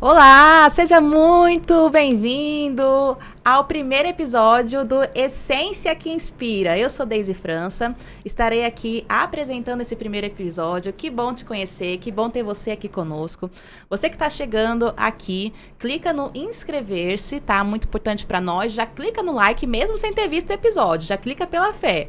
Olá, seja muito bem-vindo ao primeiro episódio do Essência que Inspira. Eu sou Deise França, estarei aqui apresentando esse primeiro episódio. Que bom te conhecer, que bom ter você aqui conosco. Você que está chegando aqui, clica no inscrever-se, tá? Muito importante para nós. Já clica no like, mesmo sem ter visto o episódio, já clica pela fé.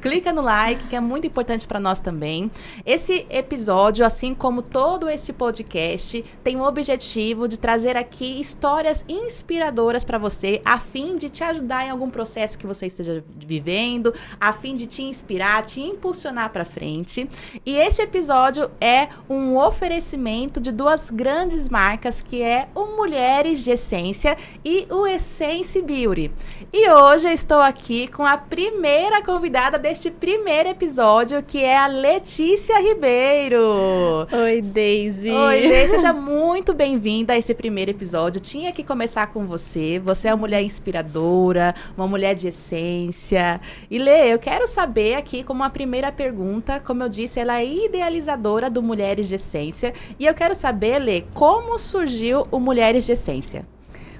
Clica no like, que é muito importante para nós também. Esse episódio, assim como todo este podcast, tem o objetivo de trazer aqui histórias inspiradoras para você, a fim de te ajudar em algum processo que você esteja vivendo, a fim de te inspirar, te impulsionar para frente. E este episódio é um oferecimento de duas grandes marcas, que é o Mulheres de Essência e o Essence Beauty. E hoje eu estou aqui com a primeira convidada deste primeiro episódio, que é a Letícia Ribeiro. Oi, Deise. Oi, Deise, seja muito bem-vinda a esse primeiro episódio. Tinha que começar com você. Você é uma mulher inspiradora, uma mulher de essência. E Lê, eu quero saber aqui, como a primeira pergunta, como eu disse, ela é idealizadora do Mulheres de Essência. E eu quero saber, Lê, como surgiu o Mulheres de Essência?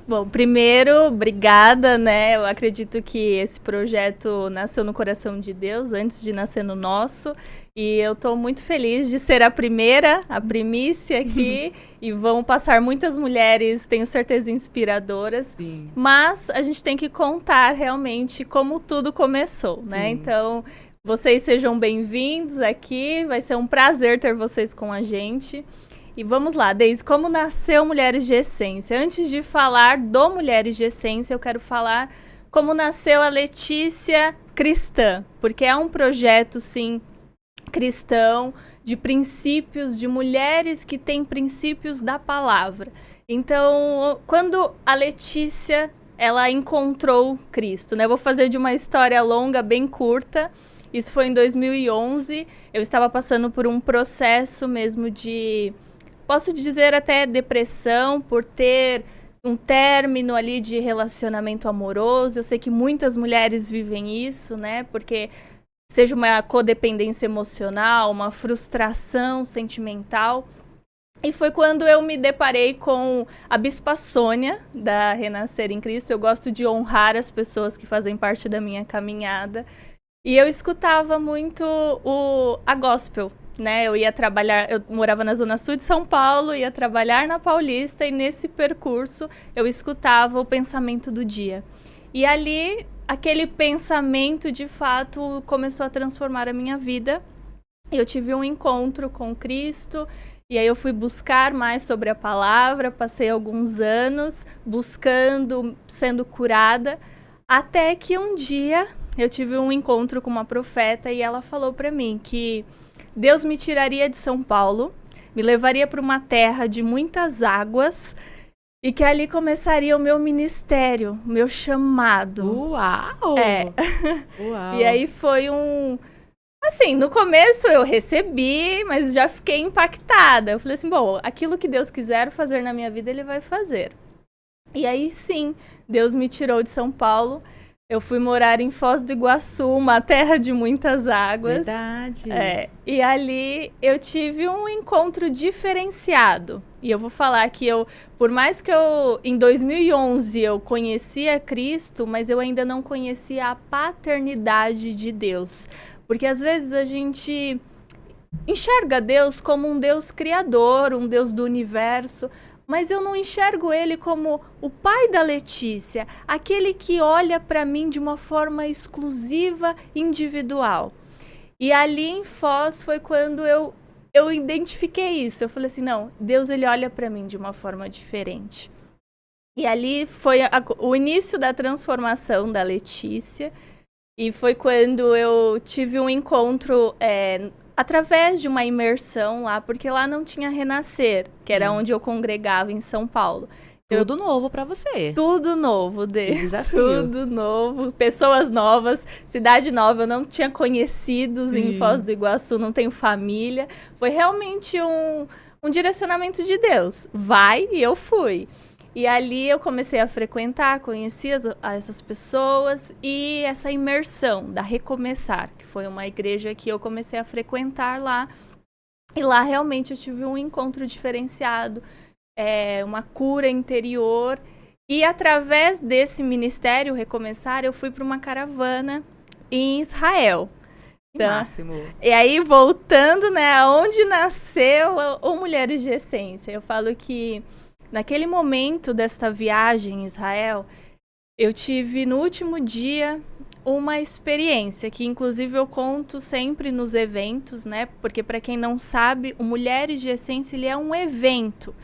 Bom, primeiro, obrigada, né? Eu acredito que esse projeto nasceu no coração de Deus, antes de nascer no nosso. E eu estou muito feliz de ser a primícia aqui. E vão passar muitas mulheres, tenho certeza, inspiradoras. Sim. Mas a gente tem que contar realmente como tudo começou, né? Sim. Então, vocês sejam bem-vindos aqui. Vai ser um prazer ter vocês com a gente. E vamos lá, Deise, como nasceu Mulheres de Essência? Antes de falar do Mulheres de Essência, eu quero falar como nasceu a Letícia cristã, porque é um projeto, sim, cristão, de princípios, de mulheres que têm princípios da palavra. Então, quando a Letícia, ela encontrou Cristo, né? Eu vou fazer de uma história longa, bem curta. Isso foi em 2011, eu estava passando por um processo mesmo de... Posso dizer até depressão, por ter um término ali de relacionamento amoroso. Eu sei que muitas mulheres vivem isso, né? Porque seja uma codependência emocional, uma frustração sentimental. E foi quando eu me deparei com a Bispa Sônia, da Renascer em Cristo. Eu gosto de honrar as pessoas que fazem parte da minha caminhada. E eu escutava muito a gospel, né? Eu ia trabalhar, eu morava na Zona Sul de São Paulo, ia trabalhar na Paulista, e nesse percurso eu escutava o pensamento do dia. E ali, aquele pensamento, de fato, começou a transformar a minha vida. Eu tive um encontro com Cristo, e aí eu fui buscar mais sobre a palavra, passei alguns anos buscando, sendo curada, até que um dia eu tive um encontro com uma profeta, e ela falou para mim que Deus me tiraria de São Paulo, me levaria para uma terra de muitas águas, e que ali começaria o meu ministério, o meu chamado. Uau! É. Uau! E aí foi assim, no começo eu recebi, mas já fiquei impactada. Eu falei assim, bom, aquilo que Deus quiser fazer na minha vida, Ele vai fazer. E aí sim, Deus me tirou de São Paulo. Eu fui morar em Foz do Iguaçu, uma terra de muitas águas. Verdade. E ali eu tive um encontro diferenciado. E eu vou falar que por mais que em 2011 eu conhecia Cristo, mas eu ainda não conhecia a paternidade de Deus. Porque às vezes a gente enxerga Deus como um Deus criador, um Deus do universo, mas eu não enxergo Ele como o pai da Letícia, aquele que olha para mim de uma forma exclusiva, individual. E ali em Foz foi quando eu identifiquei isso. Eu falei assim, não, Deus, Ele olha para mim de uma forma diferente. E ali foi o início da transformação da Letícia, e foi quando eu tive um encontro através de uma imersão lá, porque lá não tinha Renascer, que era onde eu congregava em São Paulo. Tudo novo pra você. Tudo novo, Desafio. Tudo novo, pessoas novas, cidade nova. Eu não tinha conhecidos em Foz do Iguaçu, não tenho família. Foi realmente um direcionamento de Deus. Vai, e eu fui. E ali eu comecei a frequentar, conheci essas pessoas, e essa imersão da Recomeçar, que foi uma igreja que eu comecei a frequentar lá. E lá realmente eu tive um encontro diferenciado. uma cura interior. E através desse ministério Recomeçar, eu fui para uma caravana em Israel. Que máximo. E aí, voltando, né, aonde nasceu o Mulheres de Essência, eu falo que naquele momento desta viagem em Israel, eu tive no último dia uma experiência que, inclusive, eu conto sempre nos eventos, né? Porque, para quem não sabe, o Mulheres de Essência ele é um evento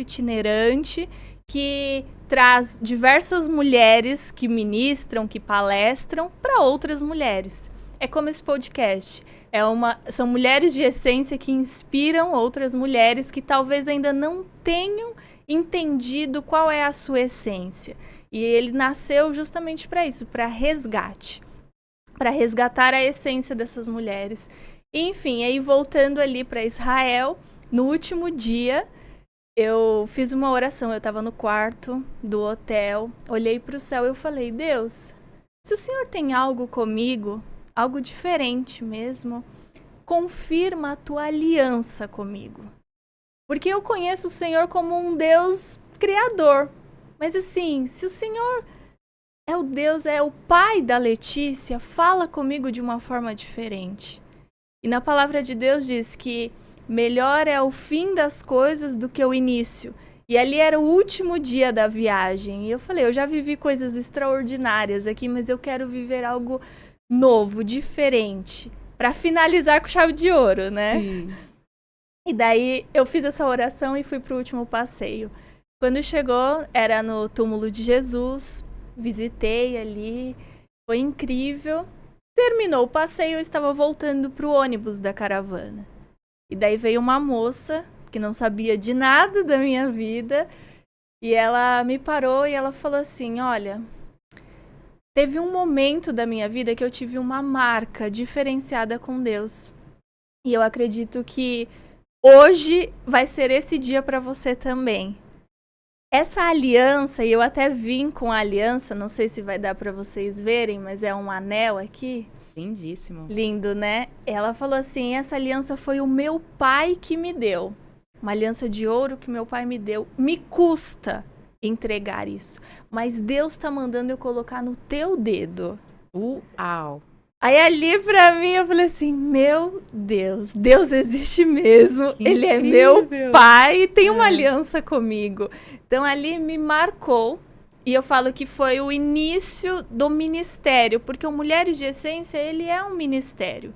itinerante que traz diversas mulheres que ministram, que palestram para outras mulheres. É como esse podcast. São mulheres de essência que inspiram outras mulheres que talvez ainda não tenham entendido qual é a sua essência. E ele nasceu justamente para isso, para resgate. Para resgatar a essência dessas mulheres. Enfim, aí voltando ali para Israel, no último dia, eu fiz uma oração. Eu estava no quarto do hotel, olhei para o céu e eu falei, Deus, se o Senhor tem algo comigo, algo diferente mesmo, confirma a tua aliança comigo. Porque eu conheço o Senhor como um Deus criador. Mas assim, se o Senhor é o Deus, é o pai da Letícia, fala comigo de uma forma diferente. E na palavra de Deus diz que melhor é o fim das coisas do que o início. E ali era o último dia da viagem. E eu falei, eu já vivi coisas extraordinárias aqui, mas eu quero viver algo novo, diferente. Para finalizar com chave de ouro, né? Sim. E daí eu fiz essa oração e fui pro último passeio. Quando chegou, era no túmulo de Jesus, visitei ali, foi incrível. Terminou o passeio, eu estava voltando pro ônibus da caravana. E daí veio uma moça que não sabia de nada da minha vida e ela me parou e ela falou assim, olha, teve um momento da minha vida que eu tive uma marca diferenciada com Deus. E eu acredito que hoje vai ser esse dia para você também. Essa aliança, e eu até vim com a aliança, não sei se vai dar para vocês verem, mas é um anel aqui. Lindíssimo. Lindo, né? Ela falou assim, essa aliança foi o meu pai que me deu. Uma aliança de ouro que meu pai me deu. Me custa entregar isso, mas Deus tá mandando eu colocar no teu dedo. Uau! Aí ali pra mim eu falei assim, meu Deus, Deus existe mesmo, Que Ele incrível. é meu pai e tem uma aliança comigo. Então ali me marcou e eu falo que foi o início do ministério, porque o Mulheres de Essência, ele é um ministério.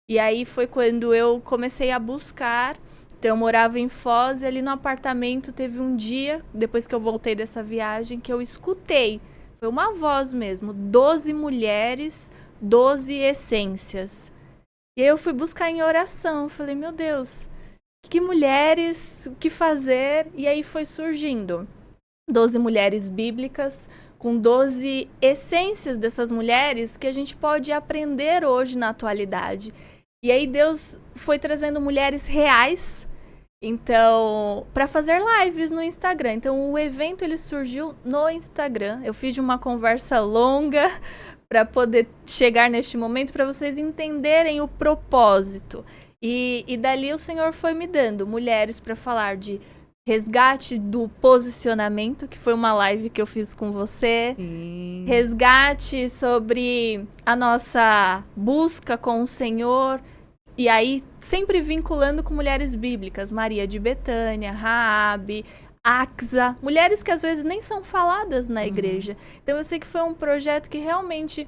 E aí foi quando eu comecei a buscar, então eu morava em Foz e ali no apartamento teve um dia, depois que eu voltei dessa viagem, que eu escutei, foi uma voz mesmo, 12 mulheres... 12 essências. E aí eu fui buscar em oração. Falei, meu Deus, que mulheres, o que fazer? E aí foi surgindo 12 mulheres bíblicas, com 12 essências dessas mulheres que a gente pode aprender hoje na atualidade. E aí Deus foi trazendo mulheres reais, então, para fazer lives no Instagram. Então, o evento ele surgiu no Instagram. Eu fiz uma conversa longa para poder chegar neste momento, para vocês entenderem o propósito. E dali o Senhor foi me dando mulheres para falar de resgate do posicionamento, que foi uma live que eu fiz com você. Sim. Resgate sobre a nossa busca com o Senhor. E aí, sempre vinculando com mulheres bíblicas. Maria de Betânia, Raabe, Axa, mulheres que às vezes nem são faladas na igreja. Então eu sei que foi um projeto que realmente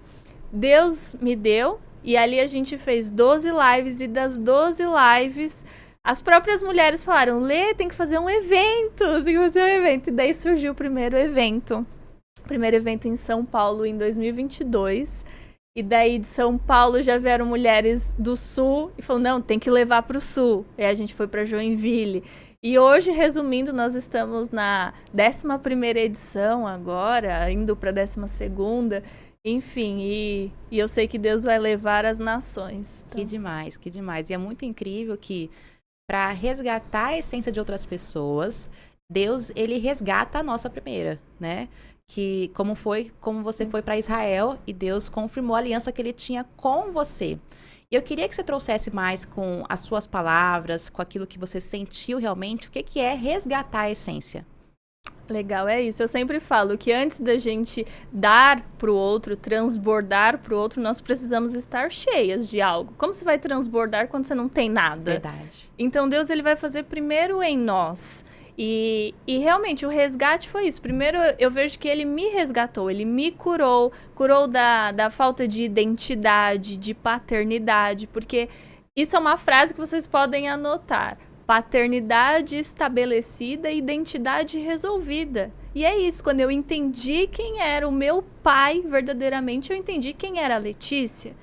Deus me deu. E ali a gente fez 12 lives e das 12 lives as próprias mulheres falaram, Lê, tem que fazer um evento, E daí surgiu o primeiro evento em São Paulo em 2022. E daí de São Paulo já vieram mulheres do Sul e falaram, não, tem que levar para o Sul. E aí a gente foi para Joinville. E hoje, resumindo, nós estamos na 11ª edição agora, indo para a 12ª. Enfim, e eu sei que Deus vai levar as nações. Então... Que demais. E é muito incrível que, para resgatar a essência de outras pessoas, Deus, ele resgata a nossa primeira, né? Que como você foi para Israel e Deus confirmou a aliança que ele tinha com você. E eu queria que você trouxesse mais com as suas palavras, com aquilo que você sentiu realmente, o que que é resgatar a essência. Legal, é isso. Eu sempre falo que antes da gente dar pro outro, transbordar pro outro, nós precisamos estar cheias de algo. Como você vai transbordar quando você não tem nada? Verdade. Então Deus ele vai fazer primeiro em nós. E realmente o resgate foi isso. Primeiro eu vejo que ele me resgatou, ele me curou da falta de identidade, de paternidade, porque isso é uma frase que vocês podem anotar. Paternidade estabelecida, identidade resolvida. E é isso, quando eu entendi quem era o meu pai, verdadeiramente, eu entendi quem era a Letícia.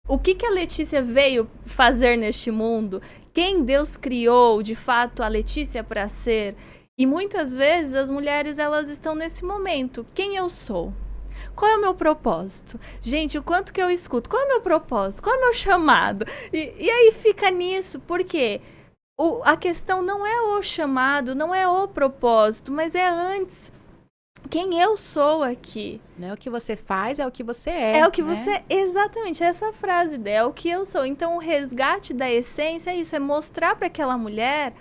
O que a Letícia veio fazer neste mundo? Quem Deus criou, de fato, a Letícia para ser? E muitas vezes as mulheres, elas estão nesse momento. Quem eu sou? Qual é o meu propósito? Gente, o quanto que eu escuto? Qual é o meu propósito? Qual é o meu chamado? E aí fica nisso, por quê? A questão não é o chamado, não é o propósito, mas é antes. Quem eu sou aqui? Não é o que você faz, é o que você é. É o que você... Exatamente, essa frase, é o que eu sou. Então, o resgate da essência é isso, é mostrar para aquela mulher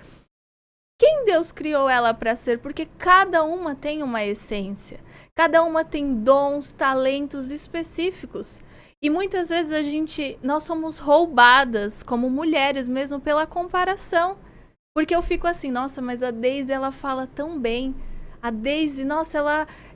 quem Deus criou ela para ser, porque cada uma tem uma essência. Cada uma tem dons, talentos específicos. E muitas vezes nós somos roubadas como mulheres mesmo pela comparação. Porque eu fico assim, nossa, mas a Daisy ela fala tão bem. A Daisy, nossa,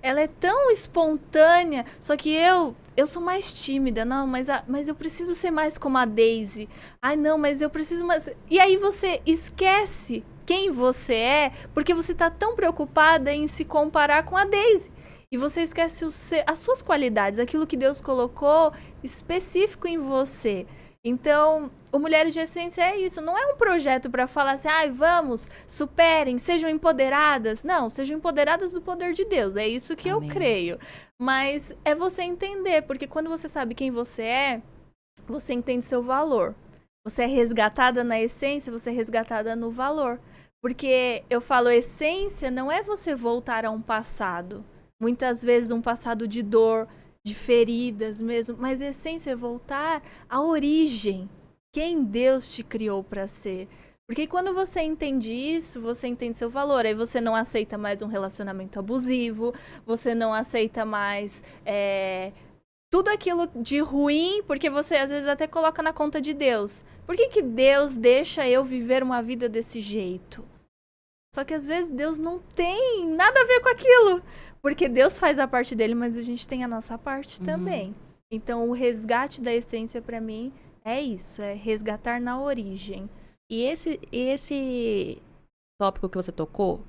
ela é tão espontânea. Só que eu sou mais tímida. Não, mas eu preciso ser mais como a Daisy. Ai, não, mas eu preciso mais... E aí você esquece quem você é porque você está tão preocupada em se comparar com a Daisy. E você esquece as suas qualidades, aquilo que Deus colocou específico em você. Então, o Mulheres de Essência é isso. Não é um projeto para falar assim, vamos, superem, sejam empoderadas. Não, sejam empoderadas do poder de Deus. É isso que Amém. Eu creio. Mas é você entender, porque quando você sabe quem você é, você entende seu valor. Você é resgatada na essência, você é resgatada no valor. Porque eu falo, essência não é você voltar a um passado. Muitas vezes um passado de dor, de feridas mesmo, mas a essência é voltar à origem, quem Deus te criou para ser. Porque quando você entende isso, você entende seu valor, aí você não aceita mais um relacionamento abusivo, você não aceita mais tudo aquilo de ruim, porque você às vezes até coloca na conta de Deus. Por que Deus deixa eu viver uma vida desse jeito? Só que às vezes Deus não tem nada a ver com aquilo. Porque Deus faz a parte dele, mas a gente tem a nossa parte também. Então, o resgate da essência, para mim, é isso. É resgatar na origem. E esse tópico que você tocou,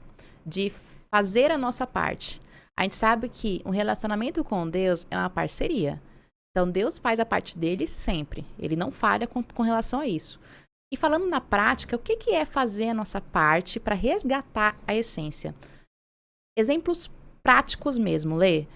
de fazer a nossa parte. A gente sabe que um relacionamento com Deus é uma parceria. Então, Deus faz a parte dele sempre. Ele não falha com relação a isso. E falando na prática, o que é fazer a nossa parte para resgatar a essência? Exemplos práticos mesmo, Lê.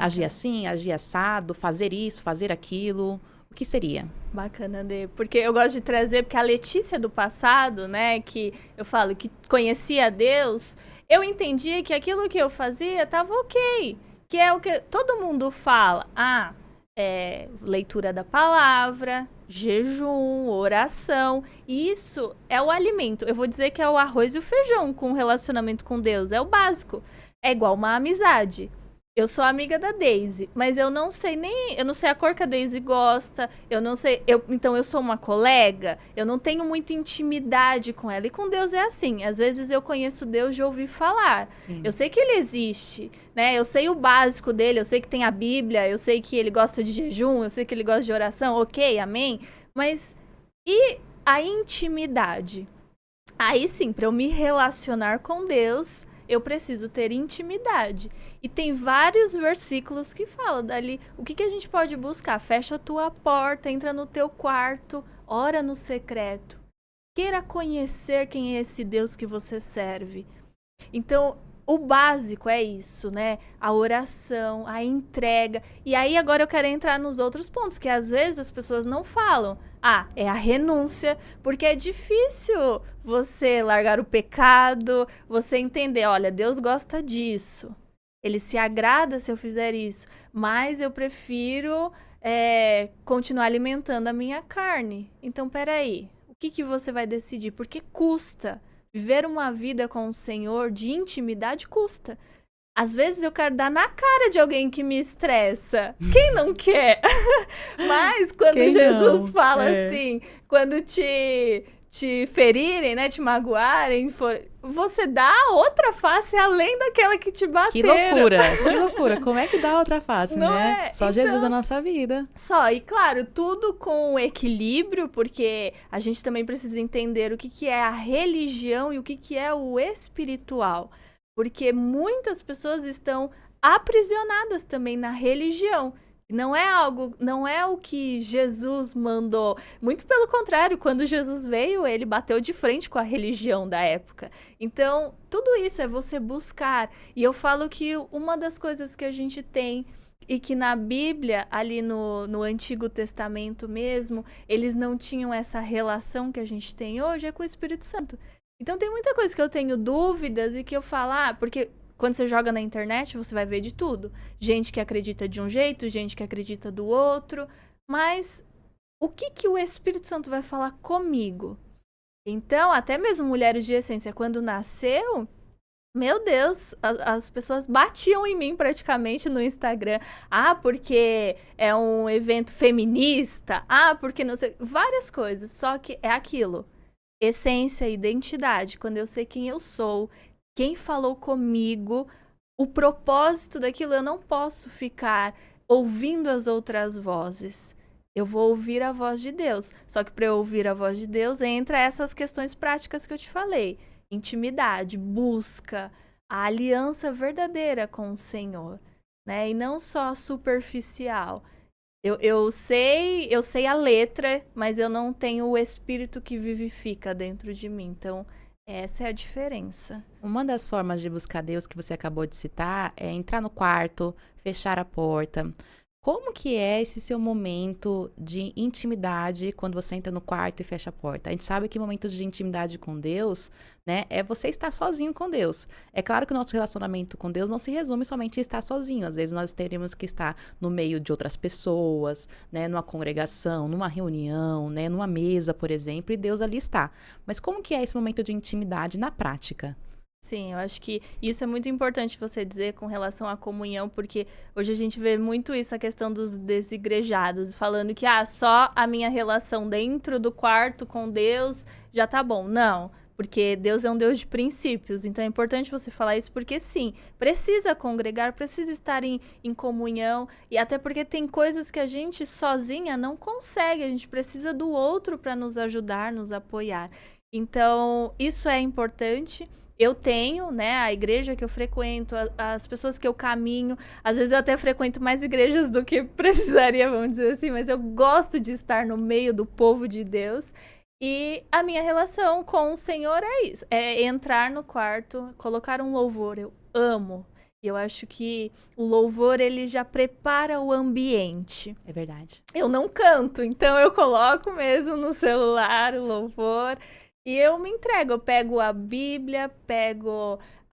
Agir assim, agir assado, fazer isso, fazer aquilo. O que seria? Bacana, Dê. Porque eu gosto de trazer, porque a Letícia do passado, né, que eu falo que conhecia Deus, eu entendia que aquilo que eu fazia estava ok. Que é o que todo mundo fala. Leitura da palavra, jejum, oração. E isso é o alimento. Eu vou dizer que é o arroz e o feijão com o relacionamento com Deus. É o básico. É igual uma amizade. Eu sou amiga da Daisy, mas eu não sei a cor que a Daisy gosta, eu não sei, então eu sou uma colega, eu não tenho muita intimidade com ela. E com Deus é assim, às vezes eu conheço Deus de ouvir falar. Sim. Eu sei que ele existe, né? Eu sei o básico dele, eu sei que tem a Bíblia, eu sei que ele gosta de jejum, eu sei que ele gosta de oração, ok, amém? Mas e a intimidade? Aí sim, para eu me relacionar com Deus, eu preciso ter intimidade. E tem vários versículos que falam dali. O que a gente pode buscar? Fecha a tua porta, entra no teu quarto, ora no secreto. Queira conhecer quem é esse Deus que você serve. Então, o básico é isso, né? A oração, a entrega. E aí agora eu quero entrar nos outros pontos, que às vezes as pessoas não falam. É a renúncia, porque é difícil você largar o pecado, você entender, olha, Deus gosta disso. Ele se agrada se eu fizer isso, mas eu prefiro continuar alimentando a minha carne. Então, peraí, o que você vai decidir? Porque custa. Viver uma vida com o Senhor de intimidade custa. Às vezes eu quero dar na cara de alguém que me estressa. Quem não quer? Mas quando Quem Jesus não? fala assim, quando te ferirem, né, te magoarem, você dá outra face além daquela que te bateram. Que loucura. Como é que dá outra face, Não né? é? Só Então, Jesus na nossa vida. Só, e claro, tudo com equilíbrio, porque a gente também precisa entender o que é a religião e o que é o espiritual. Porque muitas pessoas estão aprisionadas também na religião. Não é o que Jesus mandou. Muito pelo contrário, quando Jesus veio, ele bateu de frente com a religião da época. Então, tudo isso é você buscar. E eu falo que uma das coisas que a gente tem e que na Bíblia, ali no Antigo Testamento mesmo, eles não tinham essa relação que a gente tem hoje, é com o Espírito Santo. Então, tem muita coisa que eu tenho dúvidas e que eu falo, porque quando você joga na internet, você vai ver de tudo. Gente que acredita de um jeito, gente que acredita do outro. Mas o que o Espírito Santo vai falar comigo? Então, até mesmo Mulheres de Essência, quando nasceu, meu Deus, as pessoas batiam em mim praticamente no Instagram. Porque é um evento feminista. Porque não sei... Várias coisas, só que é aquilo. Essência, identidade. Quando eu sei quem eu sou, quem falou comigo, o propósito daquilo, eu não posso ficar ouvindo as outras vozes. Eu vou ouvir a voz de Deus. Só que para eu ouvir a voz de Deus, entra essas questões práticas que eu te falei. Intimidade, busca, a aliança verdadeira com o Senhor, né? E não só superficial. Eu sei a letra, mas eu não tenho o espírito que vivifica dentro de mim. Então, essa é a diferença. Uma das formas de buscar Deus que você acabou de citar é entrar no quarto, fechar a porta. Como que é esse seu momento de intimidade quando você entra no quarto e fecha a porta? A gente sabe que momentos de intimidade com Deus, né, é você estar sozinho com Deus. É claro que o nosso relacionamento com Deus não se resume somente em estar sozinho. Às vezes nós teremos que estar no meio de outras pessoas, né, numa congregação, numa reunião, né, numa mesa, por exemplo, e Deus ali está. Mas como que é esse momento de intimidade na prática? Sim, eu acho que isso é muito importante você dizer com relação à comunhão, porque hoje a gente vê muito isso, a questão dos desigrejados, falando que só a minha relação dentro do quarto com Deus já tá bom. Não, porque Deus é um Deus de princípios, então é importante você falar isso, porque sim, precisa congregar, precisa estar em comunhão, e até porque tem coisas que a gente sozinha não consegue, a gente precisa do outro para nos ajudar, nos apoiar. Então, isso é importante. Eu tenho, né, a igreja que eu frequento, as pessoas que eu caminho. Às vezes eu até frequento mais igrejas do que precisaria, vamos dizer assim, mas eu gosto de estar no meio do povo de Deus. E a minha relação com o Senhor é isso, é entrar no quarto, colocar um louvor. Eu amo. E eu acho que o louvor, ele já prepara o ambiente. É verdade. Eu não canto, então eu coloco mesmo no celular o louvor. E eu me entrego, eu pego a Bíblia,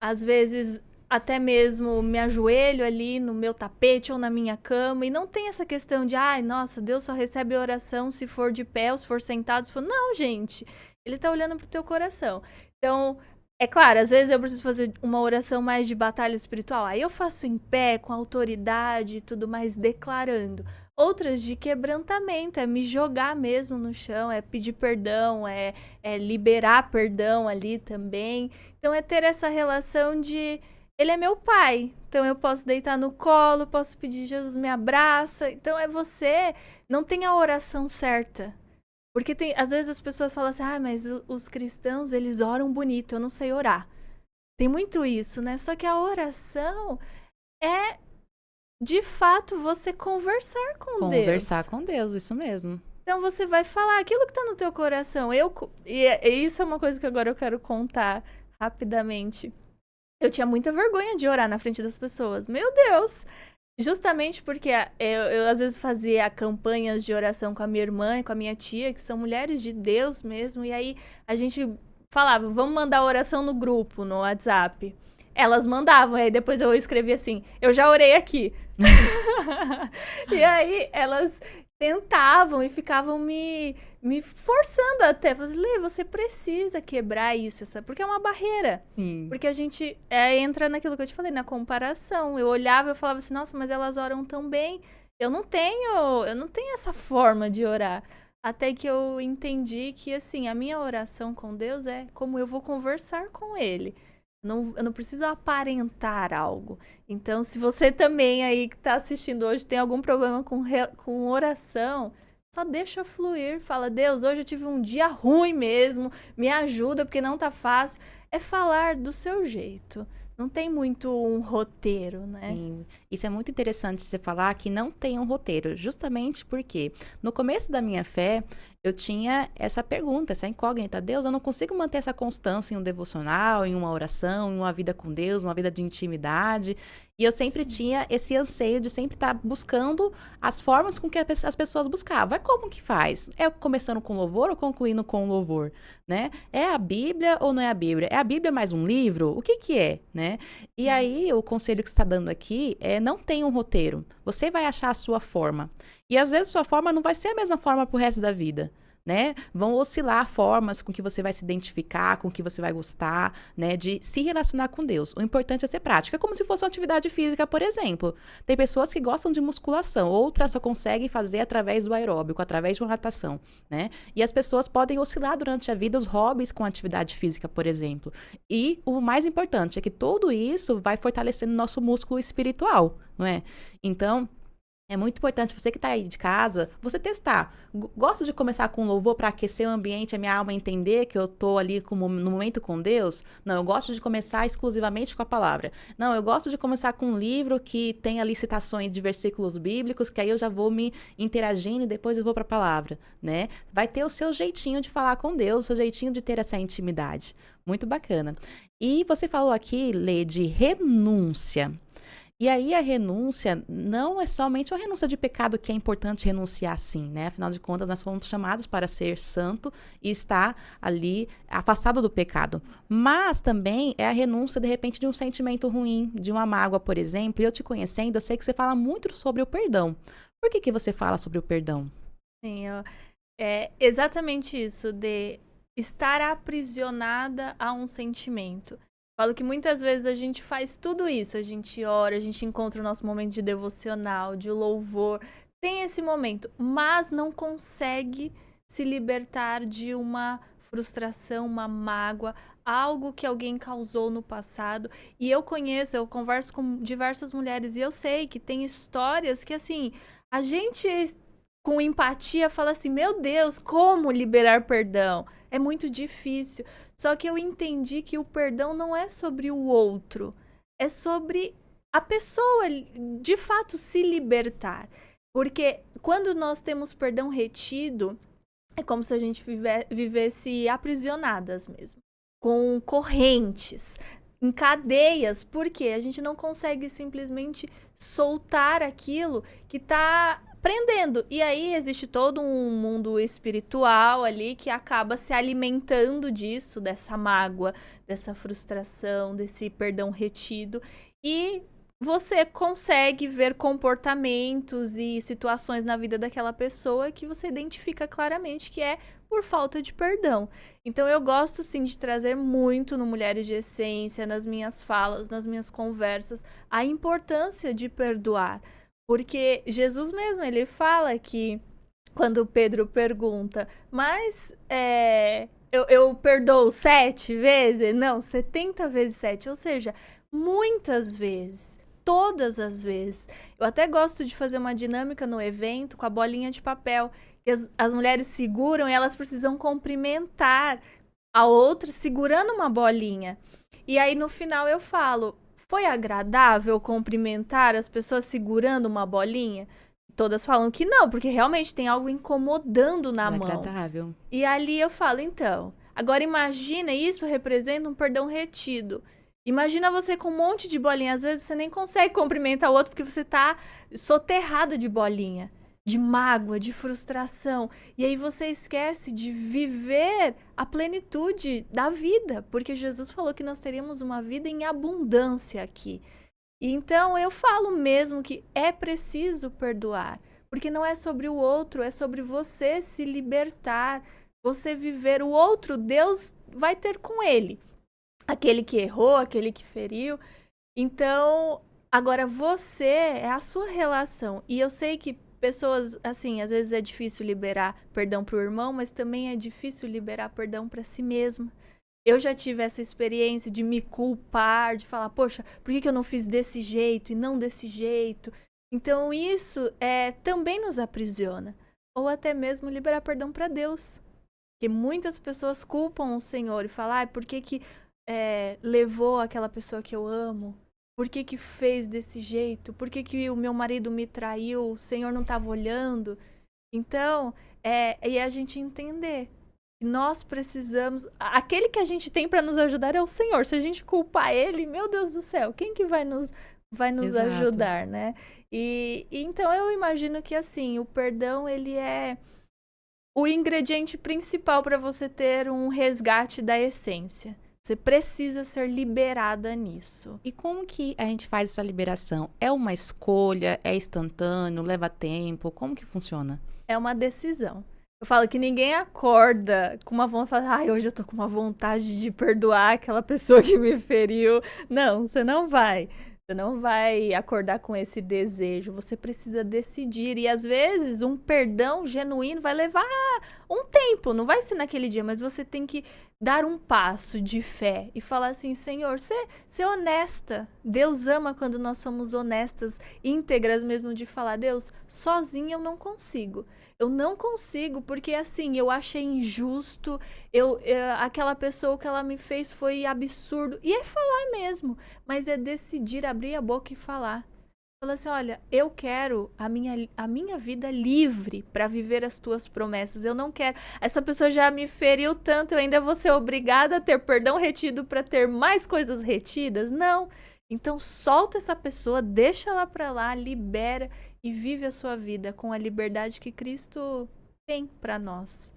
às vezes, até mesmo me ajoelho ali no meu tapete ou na minha cama. E não tem essa questão de, nossa, Deus só recebe a oração se for de pé ou se for sentado. Se for... Não, gente, Ele tá olhando pro teu coração. Então, é claro, às vezes eu preciso fazer uma oração mais de batalha espiritual. Aí eu faço em pé, com autoridade e tudo mais, declarando. Outras de quebrantamento, é me jogar mesmo no chão, é pedir perdão, é liberar perdão ali também. Então é ter essa relação de, ele é meu pai, então eu posso deitar no colo, posso pedir, Jesus me abraça. Então é você, não tem a oração certa. Porque às vezes as pessoas falam assim, mas os cristãos, eles oram bonito, eu não sei orar. Tem muito isso, né? Só que a oração é... de fato, você conversar com Deus. Conversar com Deus, isso mesmo. Então, você vai falar aquilo que tá no teu coração. E isso é uma coisa que agora eu quero contar rapidamente. Eu tinha muita vergonha de orar na frente das pessoas. Meu Deus! Justamente porque eu às vezes fazia campanhas de oração com a minha irmã e com a minha tia, que são mulheres de Deus mesmo. E aí, a gente falava, vamos mandar oração no grupo, no WhatsApp. elas mandavam. Aí depois eu escrevi assim, eu já orei aqui. E aí elas tentavam e ficavam me forçando até. Falavam, Lê, você precisa quebrar isso, porque é uma barreira. Sim. Porque a gente entra naquilo que eu te falei, na comparação. Eu olhava e eu falava assim, nossa, mas elas oram tão bem. Eu não tenho essa forma de orar. Até que eu entendi que, assim, a minha oração com Deus é como eu vou conversar com Ele. Eu não preciso aparentar algo. Então, se você também aí que está assistindo hoje tem algum problema com oração, só deixa fluir. Fala, Deus, hoje eu tive um dia ruim mesmo, me ajuda porque não tá fácil. É falar do seu jeito. Não tem muito um roteiro, né? Sim. Isso é muito interessante você falar que não tem um roteiro, justamente porque no começo da minha fé, eu tinha essa pergunta, essa incógnita. Deus, eu não consigo manter essa constância em um devocional, em uma oração, em uma vida com Deus, uma vida de intimidade. E eu sempre tinha esse anseio de sempre estar buscando as formas com que as pessoas buscavam. É como que faz? É começando com louvor ou concluindo com louvor, né? É a Bíblia ou não é a Bíblia? É a Bíblia mais um livro? O que que é, né? E aí, o conselho que você está dando aqui é não tem um roteiro. Você vai achar a sua forma. E às vezes sua forma não vai ser a mesma forma pro resto da vida, né? Vão oscilar formas com que você vai se identificar, com que você vai gostar, né? De se relacionar com Deus. O importante é ser prática. É como se fosse uma atividade física, por exemplo. Tem pessoas que gostam de musculação, outras só conseguem fazer através do aeróbico, através de uma natação, né? E as pessoas podem oscilar durante a vida os hobbies com atividade física, por exemplo. E o mais importante é que tudo isso vai fortalecendo o nosso músculo espiritual, não é? Então, é muito importante você que está aí de casa, você testar. Gosto de começar com louvor para aquecer o ambiente, a minha alma entender que eu estou ali no momento com Deus. Não, eu gosto de começar exclusivamente com a palavra. Não, eu gosto de começar com um livro que tem ali citações de versículos bíblicos, que aí eu já vou me interagindo e depois eu vou para a palavra, né? Vai ter o seu jeitinho de falar com Deus, o seu jeitinho de ter essa intimidade. Muito bacana. E você falou aqui, Lê, de renúncia. E aí a renúncia não é somente uma renúncia de pecado que é importante renunciar sim, né? Afinal de contas, nós fomos chamados para ser santo e estar ali afastado do pecado. Mas também é a renúncia, de repente, de um sentimento ruim, de uma mágoa, por exemplo. E eu te conhecendo, eu sei que você fala muito sobre o perdão. Por que você fala sobre o perdão? Sim, é exatamente isso, de estar aprisionada a um sentimento. Falo que muitas vezes a gente faz tudo isso, a gente ora, a gente encontra o nosso momento de devocional, de louvor, tem esse momento, mas não consegue se libertar de uma frustração, uma mágoa, algo que alguém causou no passado. E eu converso com diversas mulheres e eu sei que tem histórias que, assim, a gente com empatia fala assim, meu Deus, como liberar perdão? É muito difícil. Só que eu entendi que o perdão não é sobre o outro, é sobre a pessoa, de fato, se libertar. Porque quando nós temos perdão retido, é como se a gente vivesse aprisionadas mesmo, com correntes, em cadeias, porque a gente não consegue simplesmente soltar aquilo que está prendendo. E aí existe todo um mundo espiritual ali que acaba se alimentando disso, dessa mágoa, dessa frustração, desse perdão retido. E você consegue ver comportamentos e situações na vida daquela pessoa que você identifica claramente que é por falta de perdão. Então eu gosto sim de trazer muito no Mulheres de Essência, nas minhas falas, nas minhas conversas, a importância de perdoar. Porque Jesus mesmo, ele fala que, quando Pedro pergunta, mas eu perdoo 7 vezes? Não, 70 vezes 7, ou seja, muitas vezes, todas as vezes. Eu até gosto de fazer uma dinâmica no evento com a bolinha de papel, que as mulheres seguram e elas precisam cumprimentar a outra segurando uma bolinha. E aí no final eu falo, foi agradável cumprimentar as pessoas segurando uma bolinha? Todas falam que não, porque realmente tem algo incomodando na mão. Agradável. E ali eu falo, então, agora imagina, isso representa um perdão retido. Imagina você com um monte de bolinha, às vezes você nem consegue cumprimentar o outro porque você tá soterrada de bolinha. de mágoa, de frustração. E aí você esquece de viver a plenitude da vida, porque Jesus falou que nós teríamos uma vida em abundância aqui. Então eu falo mesmo que é preciso perdoar, porque não é sobre o outro, é sobre você se libertar, você viver o outro, Deus vai ter com ele. Aquele que errou, aquele que feriu. Então, agora você é a sua relação. E eu sei que pessoas, assim, às vezes é difícil liberar perdão pro irmão, mas também é difícil liberar perdão para si mesma. Eu já tive essa experiência de me culpar, de falar, poxa, por que eu não fiz desse jeito e não desse jeito? Então isso também nos aprisiona. Ou até mesmo liberar perdão para Deus. Porque muitas pessoas culpam o Senhor e falam, por que levou aquela pessoa que eu amo? Por que fez desse jeito? Por que o meu marido me traiu? O Senhor não estava olhando? Então, e a gente entender. Nós precisamos... Aquele que a gente tem para nos ajudar é o Senhor. Se a gente culpar Ele, meu Deus do céu, quem que vai nos ajudar, né? E então eu imagino que, assim, o perdão, ele é o ingrediente principal para você ter um resgate da essência. Você precisa ser liberada nisso. E como que a gente faz essa liberação? É uma escolha? É instantâneo? Leva tempo? Como que funciona? É uma decisão. Eu falo que ninguém acorda com uma vontade, hoje eu tô com uma vontade de perdoar aquela pessoa que me feriu. Não, você não vai. Você não vai acordar com esse desejo. Você precisa decidir. E às vezes um perdão genuíno vai levar um tempo. Não vai ser naquele dia, mas você tem que dar um passo de fé e falar assim, Senhor, ser honesta. Deus ama quando nós somos honestas, íntegras mesmo, de falar, Deus, sozinha eu não consigo. Eu não consigo, porque assim, eu achei injusto, aquela pessoa, o que ela me fez foi absurdo. E é falar mesmo, mas é decidir, abrir a boca e falar. Falar assim, olha, eu quero a minha vida livre para viver as tuas promessas. Eu não quero... Essa pessoa já me feriu tanto, eu ainda vou ser obrigada a ter perdão retido para ter mais coisas retidas? Não. Então, solta essa pessoa, deixa ela para lá, libera e vive a sua vida com a liberdade que Cristo tem para nós.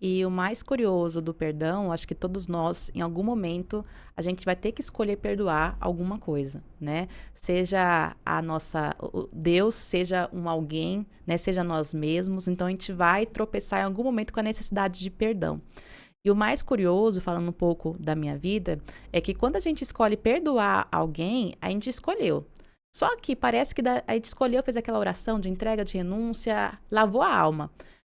E o mais curioso do perdão, acho que todos nós, em algum momento, a gente vai ter que escolher perdoar alguma coisa, né? Seja Deus, seja alguém, né? Seja nós mesmos. Então, a gente vai tropeçar em algum momento com a necessidade de perdão. E o mais curioso, falando um pouco da minha vida, é que quando a gente escolhe perdoar alguém, a gente escolheu. Só que parece que a gente escolheu, fez aquela oração de entrega, de renúncia, lavou a alma.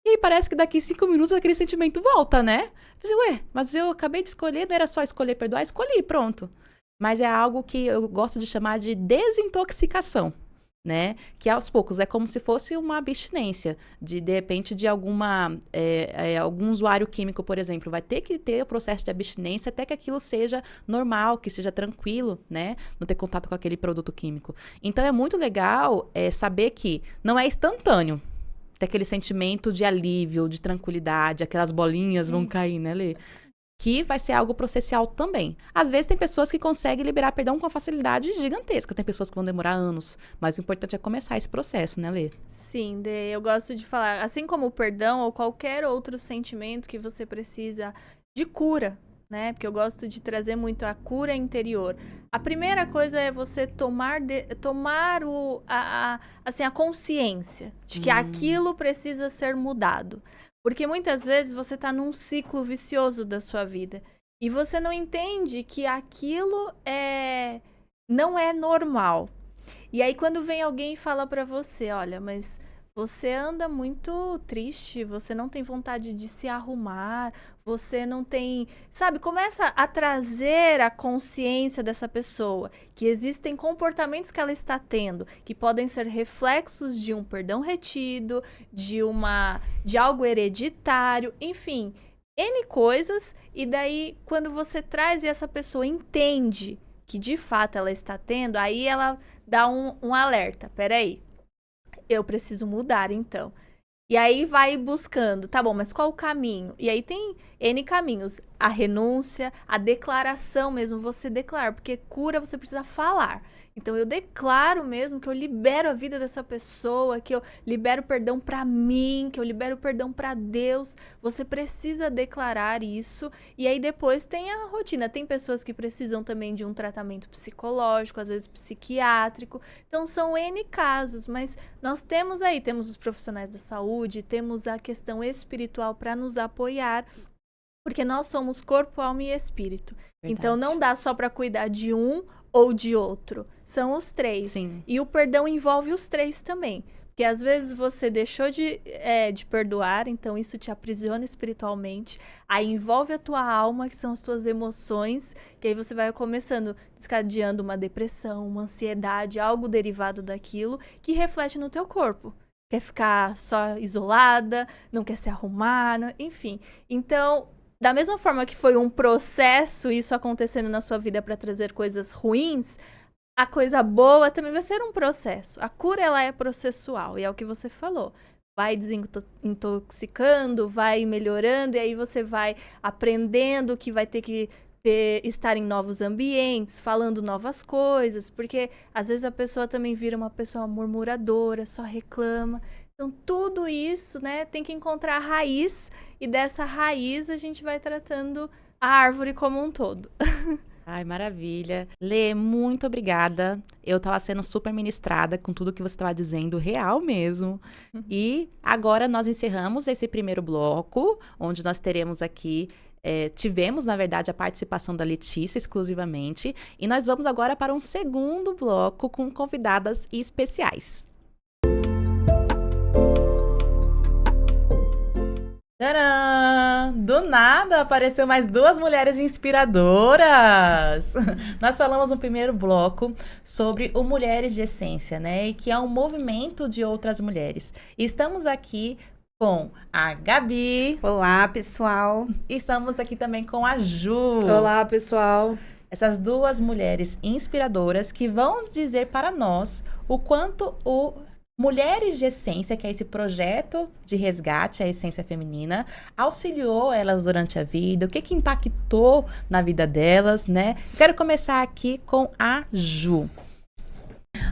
E aí parece que daqui 5 minutos aquele sentimento volta, né? Mas eu acabei de escolher, não era só escolher perdoar, escolhi, pronto. Mas é algo que eu gosto de chamar de desintoxicação, né? Que aos poucos é como se fosse uma abstinência, de repente de algum usuário químico, por exemplo, vai ter que ter o processo de abstinência até que aquilo seja normal, que seja tranquilo, né? Não ter contato com aquele produto químico. Então é muito legal saber que não é instantâneo. Tem aquele sentimento de alívio, de tranquilidade, aquelas bolinhas vão cair, né, Lê? Que vai ser algo processual também. Às vezes tem pessoas que conseguem liberar perdão com uma facilidade gigantesca. Tem pessoas que vão demorar anos. Mas o importante é começar esse processo, né, Lê? Sim, Dê, eu gosto de falar, assim como o perdão ou qualquer outro sentimento que você precisa de cura, né? Porque eu gosto de trazer muito a cura interior. A primeira coisa é você tomar a consciência de que aquilo precisa ser mudado. Porque muitas vezes você está num ciclo vicioso da sua vida e você não entende que aquilo não é normal. E aí quando vem alguém e fala para você, olha, mas você anda muito triste, você não tem vontade de se arrumar, você não tem... Sabe, começa a trazer a consciência dessa pessoa, que existem comportamentos que ela está tendo, que podem ser reflexos de um perdão retido, de algo hereditário, enfim, N coisas, e daí quando você traz e essa pessoa entende que de fato ela está tendo, aí ela dá um alerta, peraí. Eu preciso mudar, então. E aí vai buscando, tá bom, mas qual o caminho? E aí tem N caminhos. A renúncia, a declaração mesmo, você declarar. Porque cura você precisa falar. Então eu declaro mesmo que eu libero a vida dessa pessoa, que eu libero perdão para mim, que eu libero perdão para Deus. Você precisa declarar isso. E aí depois tem a rotina. Tem pessoas que precisam também de um tratamento psicológico, às vezes psiquiátrico. Então são N casos, mas nós temos os profissionais da saúde, temos a questão espiritual para nos apoiar. Porque nós somos corpo, alma e espírito. Verdade. Então não dá só para cuidar de um ou de outro. São os três. Sim. E o perdão envolve os três também. Porque às vezes você deixou de perdoar, então isso te aprisiona espiritualmente. Aí envolve a tua alma, que são as tuas emoções, que aí você vai começando, descadeando uma depressão, uma ansiedade, algo derivado daquilo, que reflete no teu corpo. Quer ficar só isolada, não quer se arrumar, enfim. Então, da mesma forma que foi um processo isso acontecendo na sua vida para trazer coisas ruins, a coisa boa também vai ser um processo. A cura, ela é processual, e é o que você falou. Vai desintoxicando, vai melhorando, e aí você vai aprendendo que vai ter que estar em novos ambientes, falando novas coisas, porque às vezes a pessoa também vira uma pessoa murmuradora, só reclama. Então, tudo isso, né, tem que encontrar a raiz, e dessa raiz a gente vai tratando a árvore como um todo. Ai, maravilha. Lê, muito obrigada. Eu tava sendo super ministrada com tudo que você tava dizendo, real mesmo. E agora nós encerramos esse primeiro bloco, onde nós teremos aqui, tivemos, na verdade, a participação da Letícia exclusivamente. E nós vamos agora para um segundo bloco com convidadas especiais. Tcharam! Do nada apareceu mais 2 mulheres inspiradoras. Nós falamos no primeiro bloco sobre o Mulheres de Essência, né? E que é um movimento de outras mulheres. E estamos aqui com a Gabi. Olá, pessoal. E estamos aqui também com a Ju. Olá, pessoal. Essas 2 mulheres inspiradoras que vão dizer para nós o quanto o Mulheres de Essência, que é esse projeto de resgate à essência feminina, auxiliou elas durante a vida, o que impactou na vida delas, né? Quero começar aqui com a Ju.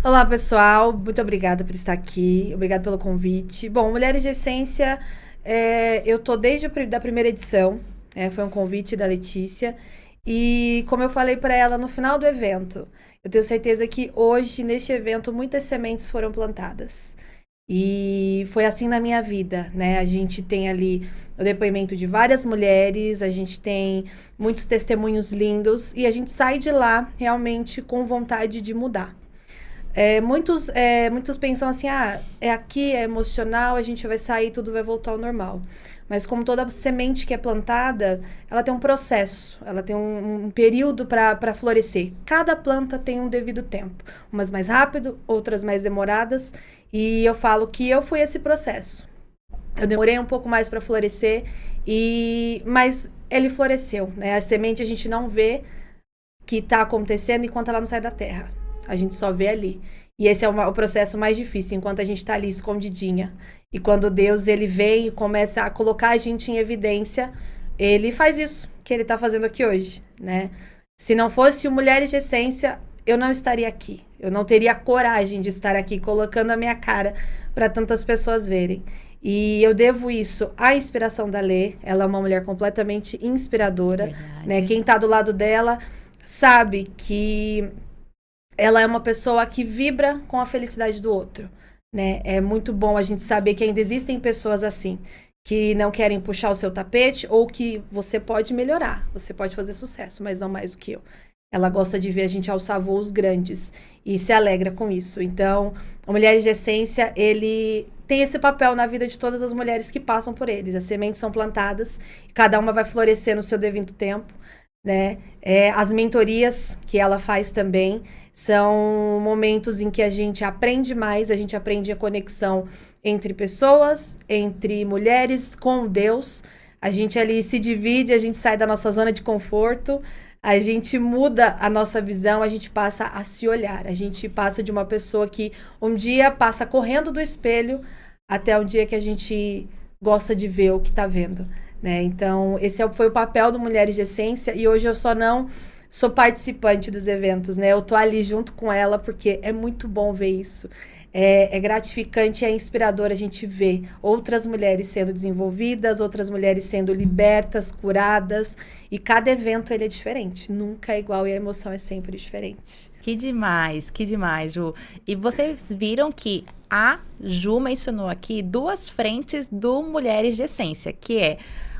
Olá, pessoal. Muito obrigada por estar aqui. Obrigada pelo convite. Bom, Mulheres de Essência, eu tô desde a primeira edição. Foi um convite da Letícia. E como eu falei para ela no final do evento, eu tenho certeza que hoje, neste evento, muitas sementes foram plantadas. E foi assim na minha vida, né? A gente tem ali o depoimento de várias mulheres, a gente tem muitos testemunhos lindos e a gente sai de lá realmente com vontade de mudar. Muitos pensam assim, aqui, é emocional, a gente vai sair, tudo vai voltar ao normal. Mas como toda semente que é plantada, ela tem um processo, ela tem um período para florescer. Cada planta tem um devido tempo, umas mais rápido, outras mais demoradas, e eu falo que eu fui esse processo. Eu demorei um pouco mais para florescer, mas ele floresceu, né? A semente a gente não vê que está acontecendo enquanto ela não sai da terra. A gente só vê ali. E esse é o processo mais difícil, enquanto a gente está ali escondidinha. E quando Deus, ele vem e começa a colocar a gente em evidência, ele faz isso que ele está fazendo aqui hoje, né? Se não fosse o Mulheres de Essência, eu não estaria aqui. Eu não teria coragem de estar aqui colocando a minha cara para tantas pessoas verem. E eu devo isso à inspiração da Lê. Ela é uma mulher completamente inspiradora, né? Quem está do lado dela sabe que ela é uma pessoa que vibra com a felicidade do outro, né? É muito bom a gente saber que ainda existem pessoas assim, que não querem puxar o seu tapete, ou que você pode melhorar, você pode fazer sucesso, mas não mais do que eu. Ela gosta de ver a gente alçar voos grandes e se alegra com isso. Então, o Mulheres de Essência, ele tem esse papel na vida de todas as mulheres que passam por eles. As sementes são plantadas, cada uma vai florescer no seu devido tempo, né? As mentorias que ela faz também são momentos em que a gente aprende mais, a gente aprende a conexão entre pessoas, entre mulheres, com Deus. A gente ali se divide, a gente sai da nossa zona de conforto, a gente muda a nossa visão, a gente passa a se olhar. A gente passa de uma pessoa que um dia passa correndo do espelho até um dia que a gente gosta de ver o que está vendo, né? Então, esse foi o papel do Mulheres de Essência, e hoje eu só não sou participante dos eventos, né? Eu tô ali junto com ela porque é muito bom ver isso. É gratificante, é inspirador a gente ver outras mulheres sendo desenvolvidas, outras mulheres sendo libertas, curadas. E cada evento ele é diferente, nunca é igual e a emoção é sempre diferente. Que demais, Ju. E vocês viram que a Ju mencionou aqui 2 frentes do Mulheres de Essência, que é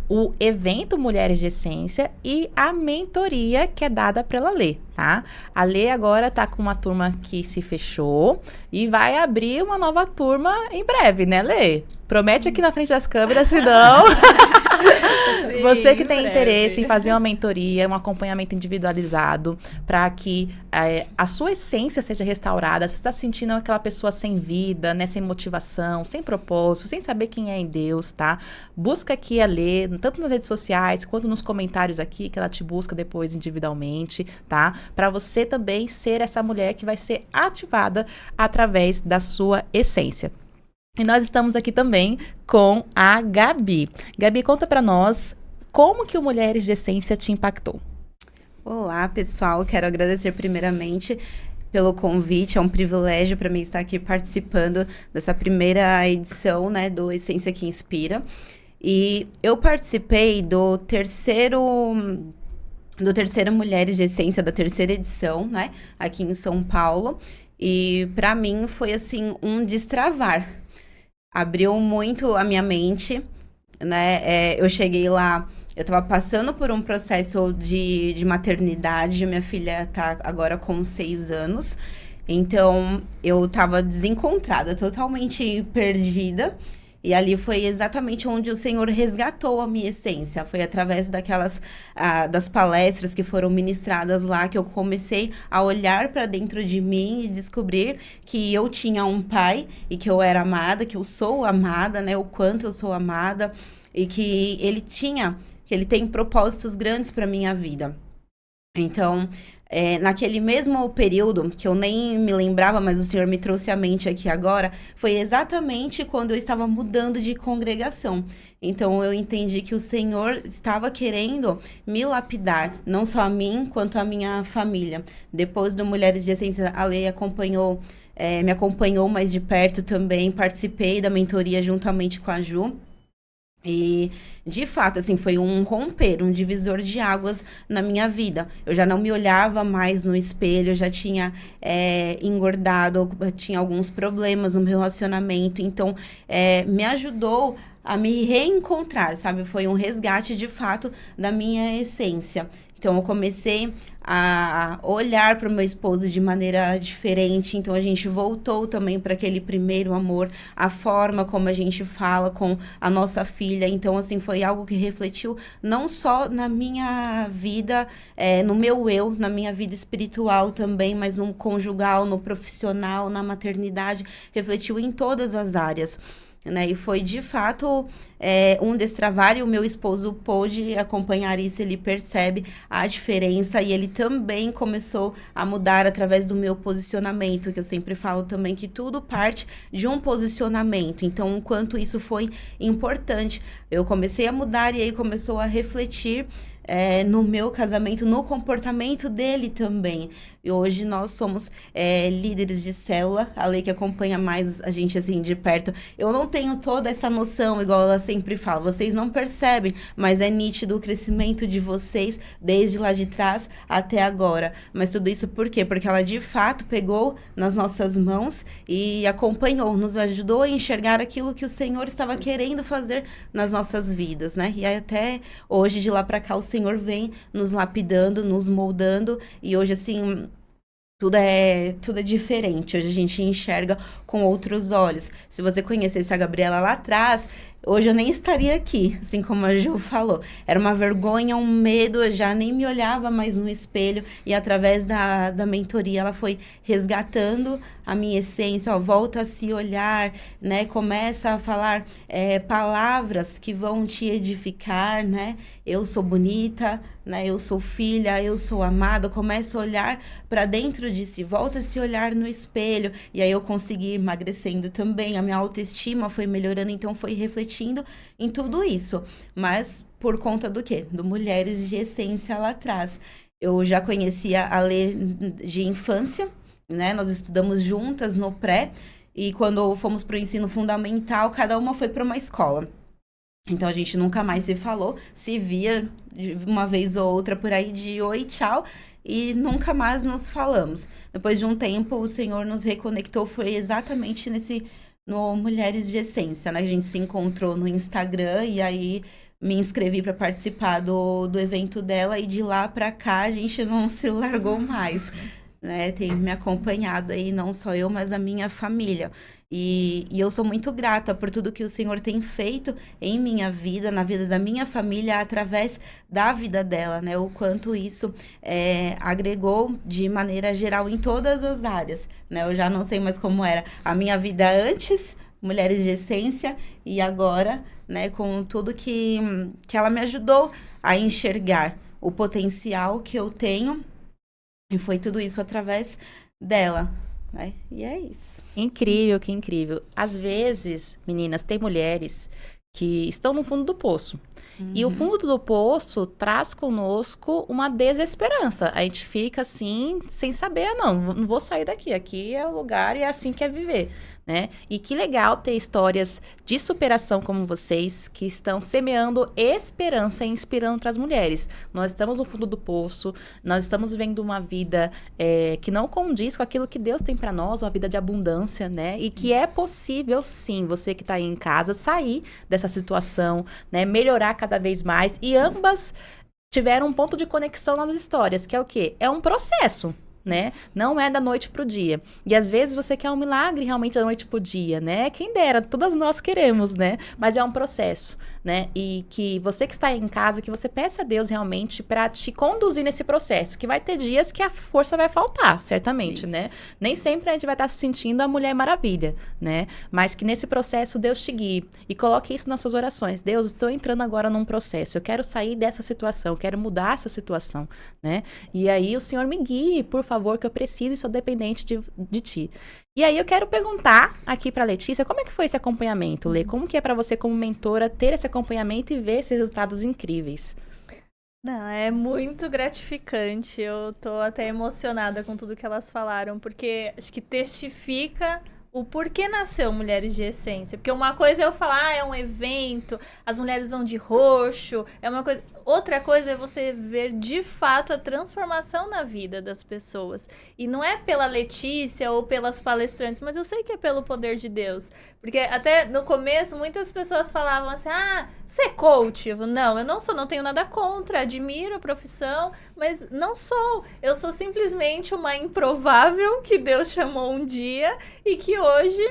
o evento Mulheres de Essência e a mentoria que é dada pela Lê, tá? A Lê agora tá com uma turma que se fechou e vai abrir uma nova turma em breve, né, Lê? Promete aqui na frente das câmeras, senão... Sim, Você que tem breve. interesse em fazer uma mentoria, um acompanhamento individualizado, para que a sua essência seja restaurada, se você está sentindo aquela pessoa sem vida, né, sem motivação, sem propósito, sem saber quem é em Deus, tá? Busca aqui a Lê, tanto nas redes sociais, quanto nos comentários aqui, que ela te busca depois individualmente, tá? Para você também ser essa mulher que vai ser ativada através da sua essência. E nós estamos aqui também com a Gabi. Gabi, conta pra nós como que o Mulheres de Essência te impactou. Olá, pessoal. Quero agradecer primeiramente pelo convite. É um privilégio para mim estar aqui participando dessa primeira edição, né, do Essência que Inspira. E eu participei do terceiro Mulheres de Essência, da terceira edição, né, aqui em São Paulo. E para mim foi assim um destravar. Abriu muito a minha mente, né? Eu cheguei lá, eu tava passando por um processo de maternidade. Minha filha tá agora com 6 anos. Então, eu tava desencontrada, totalmente perdida. E ali foi exatamente onde o Senhor resgatou a minha essência. Foi através das palestras que foram ministradas lá que eu comecei a olhar para dentro de mim e descobrir que eu tinha um pai e que eu era amada, que eu sou amada, né? O quanto eu sou amada e que ele tem propósitos grandes para minha vida. Então, naquele mesmo período, que eu nem me lembrava, mas o Senhor me trouxe à mente aqui agora, foi exatamente quando eu estava mudando de congregação. Então, eu entendi que o Senhor estava querendo me lapidar, não só a mim, quanto a minha família. Depois do Mulheres de Essência, a Lei me acompanhou mais de perto também, participei da mentoria juntamente com a Ju. E, de fato, assim, foi um romper, um divisor de águas na minha vida. Eu já não me olhava mais no espelho, eu já tinha engordado, eu tinha alguns problemas no relacionamento. Então, me ajudou a me reencontrar, sabe? Foi um resgate, de fato, da minha essência. Então, eu comecei a olhar para o meu esposo de maneira diferente. Então, a gente voltou também para aquele primeiro amor, a forma como a gente fala com a nossa filha. Então, assim, foi algo que refletiu não só na minha vida, no meu eu, na minha vida espiritual também, mas no conjugal, no profissional, na maternidade, refletiu em todas as áreas. Né? E foi, de fato, um destravar, e o meu esposo pôde acompanhar isso. Ele percebe a diferença e ele também começou a mudar através do meu posicionamento, que eu sempre falo também que tudo parte de um posicionamento. Então, o quanto isso foi importante. Eu comecei a mudar e aí começou a refletir no meu casamento, no comportamento dele também. E hoje nós somos líderes de célula, a Lei que acompanha mais a gente assim de perto. Eu não tenho toda essa noção, igual ela sempre fala, vocês não percebem, mas é nítido o crescimento de vocês desde lá de trás até agora. Mas tudo isso por quê? Porque ela de fato pegou nas nossas mãos e acompanhou, nos ajudou a enxergar aquilo que o Senhor estava querendo fazer nas nossas vidas, né? E até hoje, de lá para cá, o Senhor vem nos lapidando, nos moldando, e hoje, assim, tudo é diferente. Hoje a gente enxerga com outros olhos. Se você conhecesse a Gabriela lá atrás, hoje eu nem estaria aqui, assim como a Ju falou. Era uma vergonha, um medo, eu já nem me olhava mais no espelho. E através da mentoria, ela foi resgatando a minha essência, volta a se olhar, né? Começa a falar palavras que vão te edificar, né? Eu sou bonita, né? Eu sou filha, eu sou amada. Começa a olhar para dentro de si, volta a se olhar no espelho. E aí eu consegui ir emagrecendo também, a minha autoestima foi melhorando, então foi refletindo em tudo isso. Mas por conta do quê? Do Mulheres de Essência lá atrás. Eu já conhecia a Lê de infância, né? Nós estudamos juntas no pré, e quando fomos para o ensino fundamental, cada uma foi para uma escola. Então, a gente nunca mais se falou, se via uma vez ou outra por aí de oi, tchau, e nunca mais nos falamos. Depois de um tempo, o Senhor nos reconectou, foi exatamente no Mulheres de Essência, né? A gente se encontrou no Instagram e aí me inscrevi para participar do evento dela, e de lá para cá a gente não se largou mais, né? Tem me acompanhado aí, não só eu, mas a minha família. E eu sou muito grata por tudo que o Senhor tem feito em minha vida, na vida da minha família, através da vida dela, né? O quanto isso agregou de maneira geral em todas as áreas, né? Eu já não sei mais como era a minha vida antes, Mulheres de Essência, e agora, né, com tudo que ela me ajudou a enxergar o potencial que eu tenho, e foi tudo isso através dela, né? E é isso. Incrível, que incrível. Às vezes, meninas, tem mulheres que estão no fundo do poço. E o fundo do poço traz conosco uma desesperança. A gente fica assim, sem saber, não vou sair daqui. Aqui é o lugar e é assim que é viver, né? E que legal ter histórias de superação como vocês, que estão semeando esperança e inspirando para as mulheres. Nós estamos no fundo do poço, nós estamos vivendo uma vida que não condiz com aquilo que Deus tem para nós, uma vida de abundância, né? E que é possível, sim, você que está aí em casa, sair dessa situação, né? Melhorar cada vez mais. E ambas tiveram um ponto de conexão nas histórias, que é o quê? É um processo, né? Não é da noite pro dia. E às vezes você quer um milagre realmente da noite pro dia, né? Quem dera, todas nós queremos, né? Mas é um processo, né? E que você que está aí em casa, que você peça a Deus realmente para te conduzir nesse processo, que vai ter dias que a força vai faltar, certamente, né? Nem sempre a gente vai estar se sentindo a Mulher Maravilha, né? Mas que nesse processo Deus te guie e coloque isso nas suas orações. Deus, estou entrando agora num processo, eu quero sair dessa situação, eu quero mudar essa situação, né? E aí o Senhor me guie, por favor, que eu preciso e sou dependente de ti. E aí eu quero perguntar aqui para Letícia, como é que foi esse acompanhamento, Lê? Como que é para você como mentora ter esse acompanhamento e ver esses resultados incríveis? Não, é muito gratificante. Eu tô até emocionada com tudo que elas falaram, porque acho que testifica o porquê nasceu Mulheres de Essência. Porque uma coisa é eu falar, é um evento, as mulheres vão de roxo, é uma coisa. Outra coisa é você ver de fato a transformação na vida das pessoas. E não é pela Letícia ou pelas palestrantes, mas eu sei que é pelo poder de Deus. Porque até no começo muitas pessoas falavam assim, você é coach? Não, eu não sou, não tenho nada contra, admiro a profissão, mas não sou. Eu sou simplesmente uma improvável que Deus chamou um dia e que hoje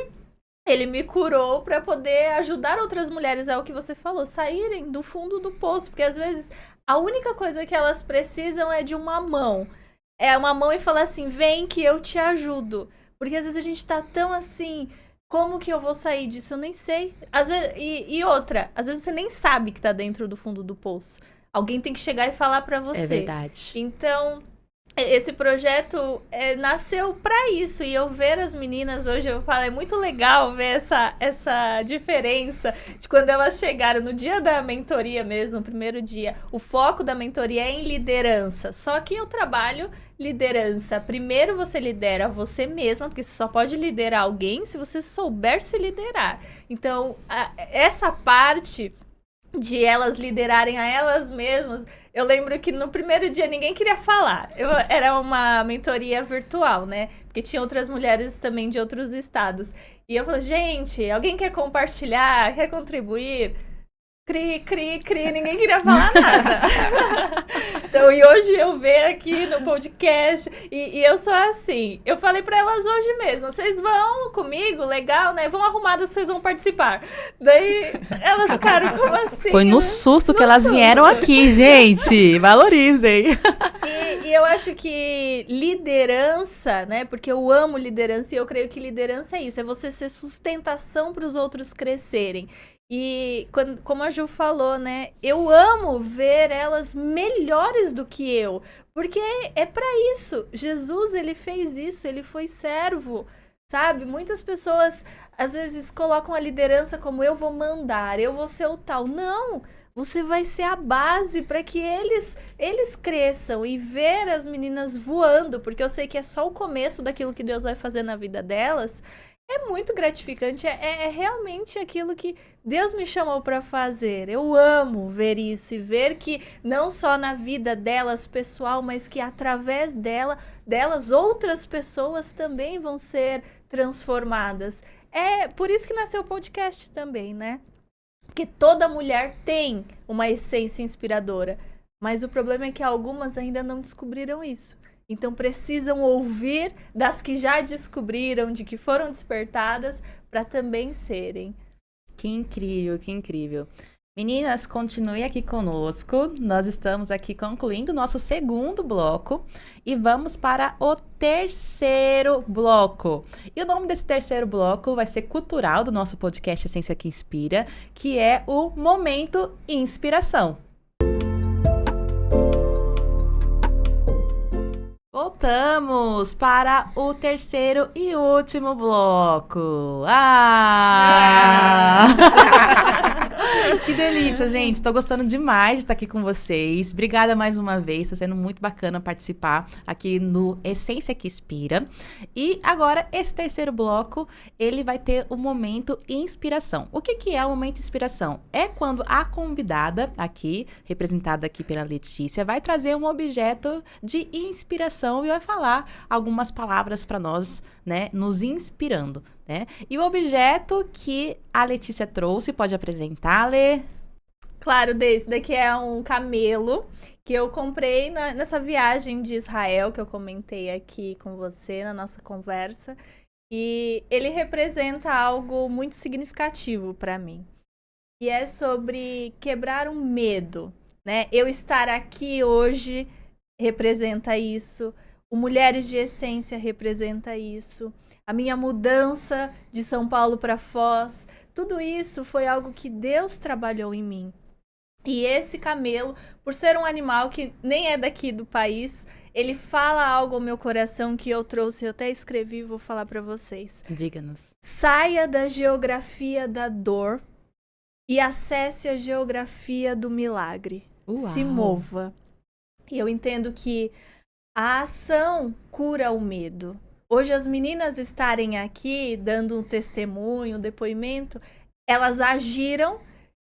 Ele me curou para poder ajudar outras mulheres, é o que você falou, saírem do fundo do poço. Porque às vezes a única coisa que elas precisam é de uma mão. É uma mão e falar assim, vem que eu te ajudo. Porque às vezes a gente tá tão assim, como que eu vou sair disso? Eu nem sei. Às vezes, e outra, às vezes você nem sabe que tá dentro do fundo do poço. Alguém tem que chegar e falar pra você. É verdade. Então, esse projeto nasceu pra isso. E eu ver as meninas hoje, eu falo, é muito legal ver essa diferença de quando elas chegaram no dia da mentoria mesmo, no primeiro dia. O foco da mentoria é em liderança. Só que eu trabalho liderança. Primeiro você lidera você mesma, porque você só pode liderar alguém se você souber se liderar. Então, essa parte de elas liderarem a elas mesmas, eu lembro que no primeiro dia ninguém queria falar. Era uma mentoria virtual, né? Porque tinha outras mulheres também de outros estados. E eu falei, gente, alguém quer compartilhar? Quer contribuir? Cri, ninguém queria falar nada. Então, e hoje eu venho aqui no podcast e eu sou assim. Eu falei pra elas hoje mesmo, vocês vão comigo, legal, né? Vão arrumadas, vocês vão participar. Daí, elas ficaram como assim? Foi no susto que elas vieram aqui, gente. Valorizem. E eu acho que liderança, né? Porque eu amo liderança e eu creio que liderança é isso. É você ser sustentação para os outros crescerem. E como a Ju falou, né, eu amo ver elas melhores do que eu, porque é pra isso. Jesus, ele fez isso, ele foi servo, sabe? Muitas pessoas às vezes colocam a liderança como eu vou mandar, eu vou ser o tal. Não, você vai ser a base para que eles cresçam e ver as meninas voando, porque eu sei que é só o começo daquilo que Deus vai fazer na vida delas. É muito gratificante, é realmente aquilo que Deus me chamou para fazer. Eu amo ver isso e ver que não só na vida delas pessoal, mas que através delas outras pessoas também vão ser transformadas. É por isso que nasceu o podcast também, né? Porque toda mulher tem uma essência inspiradora, mas o problema é que algumas ainda não descobriram isso. Então precisam ouvir das que já descobriram, de que foram despertadas, para também serem. Que incrível, que incrível. Meninas, continue aqui conosco. Nós estamos aqui concluindo o nosso segundo bloco e vamos para o terceiro bloco. E o nome desse terceiro bloco vai ser cultural do nosso podcast Essência que Inspira, que é o Momento Inspiração. Voltamos para o terceiro e último bloco. Que delícia, gente. Tô gostando demais de estar aqui com vocês. Obrigada mais uma vez. Tá sendo muito bacana participar aqui no Essência que Inspira. E agora, esse terceiro bloco, ele vai ter o momento inspiração. O que é o momento inspiração? É quando a convidada aqui, representada aqui pela Letícia, vai trazer um objeto de inspiração e vai falar algumas palavras para nós, né, nos inspirando, né? E o objeto que a Letícia trouxe, pode apresentar, Lê? Claro, desse daqui é um camelo que eu comprei nessa viagem de Israel que eu comentei aqui com você na nossa conversa. E ele representa algo muito significativo para mim. E é sobre quebrar um medo, né? Eu estar aqui hoje representa isso. O Mulheres de Essência representa isso. A minha mudança de São Paulo para Foz, tudo isso foi algo que Deus trabalhou em mim. E esse camelo, por ser um animal que nem é daqui do país, ele fala algo ao meu coração que eu trouxe, eu até escrevi e vou falar para vocês. Diga-nos. Saia da geografia da dor e acesse a geografia do milagre. Uau. Se mova. E eu entendo que a ação cura o medo. Hoje as meninas estarem aqui dando um testemunho, um depoimento, elas agiram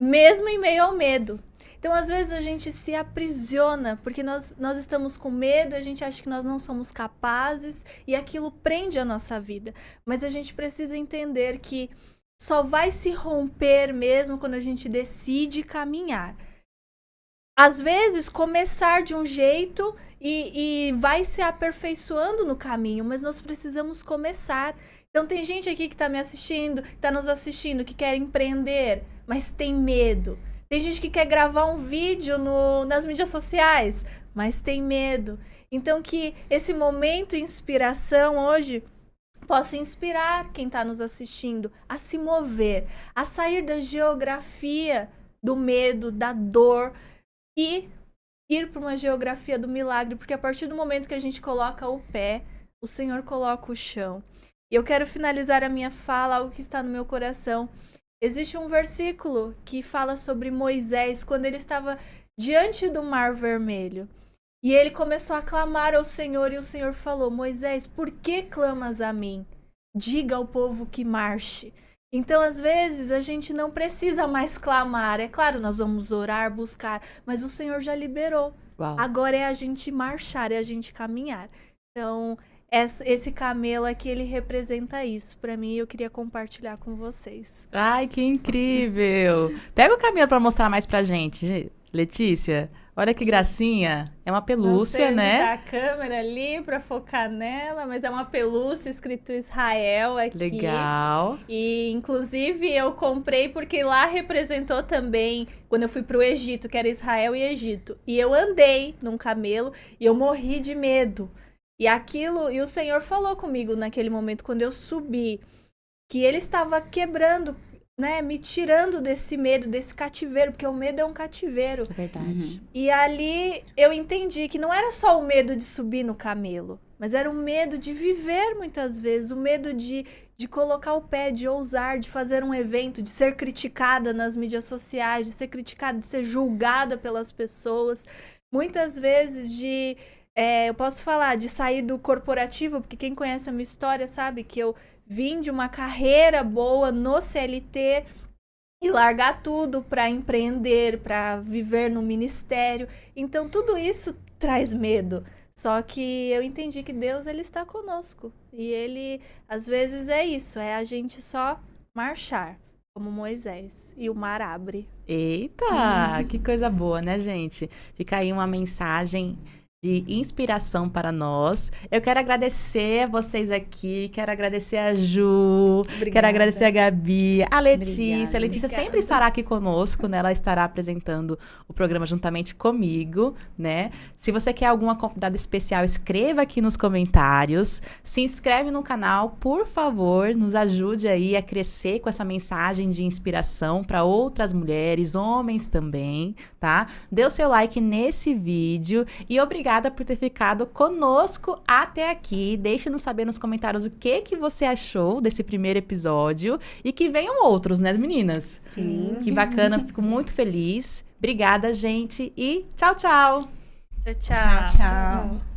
mesmo em meio ao medo. Então, às vezes, a gente se aprisiona, porque nós estamos com medo, a gente acha que nós não somos capazes e aquilo prende a nossa vida. Mas a gente precisa entender que só vai se romper mesmo quando a gente decide caminhar. Às vezes, começar de um jeito e vai se aperfeiçoando no caminho, mas nós precisamos começar. Então, tem gente aqui que está me assistindo, está nos assistindo, que quer empreender, mas tem medo. Tem gente que quer gravar um vídeo nas mídias sociais, mas tem medo. Então, que esse momento inspiração hoje possa inspirar quem está nos assistindo a se mover, a sair da geografia do medo, da dor, e ir para uma geografia do milagre, porque a partir do momento que a gente coloca o pé, o Senhor coloca o chão. E eu quero finalizar a minha fala, algo que está no meu coração. Existe um versículo que fala sobre Moisés, quando ele estava diante do Mar Vermelho. E ele começou a clamar ao Senhor, e o Senhor falou: Moisés, por que clamas a mim? Diga ao povo que marche. Então, às vezes, a gente não precisa mais clamar. É claro, nós vamos orar, buscar, mas o Senhor já liberou. Uau. Agora é a gente marchar, é a gente caminhar. Então, esse camelo aqui, ele representa isso para mim e eu queria compartilhar com vocês. Ai, que incrível! Pega o camelo para mostrar mais pra gente, Letícia. Olha que gracinha. É uma pelúcia, né? Tá a câmera ali para focar nela, mas é uma pelúcia escrito Israel aqui. Legal. E, inclusive, eu comprei porque lá representou também, quando eu fui pro Egito, que era Israel e Egito. E eu andei num camelo e eu morri de medo. E o Senhor falou comigo naquele momento, quando eu subi, que Ele estava quebrando, né, me tirando desse medo, desse cativeiro, porque o medo é um cativeiro. É verdade. E ali eu entendi que não era só o medo de subir no camelo, mas era o medo de viver muitas vezes, o medo de colocar o pé, de ousar, de fazer um evento, de ser criticada nas mídias sociais, de ser criticada, de ser julgada pelas pessoas. Muitas vezes eu posso falar de sair do corporativo, porque quem conhece a minha história sabe que eu vim de uma carreira boa no CLT e largar tudo para empreender, para viver no ministério. Então, tudo isso traz medo. Só que eu entendi que Deus, ele está conosco. E ele, às vezes, é isso. É a gente só marchar, como Moisés. E o mar abre. Eita, que coisa boa, né, gente? Fica aí uma mensagem de inspiração para nós. Eu quero agradecer a vocês aqui, quero agradecer a Ju, Obrigada. quero agradecer a Gabi, a Letícia. Obrigada. A Letícia Obrigada. sempre estará aqui conosco, né? Ela estará apresentando o programa juntamente comigo, né? Se você quer alguma convidada especial, escreva aqui nos comentários. Se inscreve no canal, por favor, nos ajude aí a crescer com essa mensagem de inspiração para outras mulheres, homens também, tá? Dê o seu like nesse vídeo e obrigada por ter ficado conosco até aqui. Deixe-nos saber nos comentários o que você achou desse primeiro episódio e que venham outros, né, meninas? Sim. Que bacana, fico muito feliz. Obrigada, gente, e tchau, tchau! Tchau, tchau. Tchau, tchau.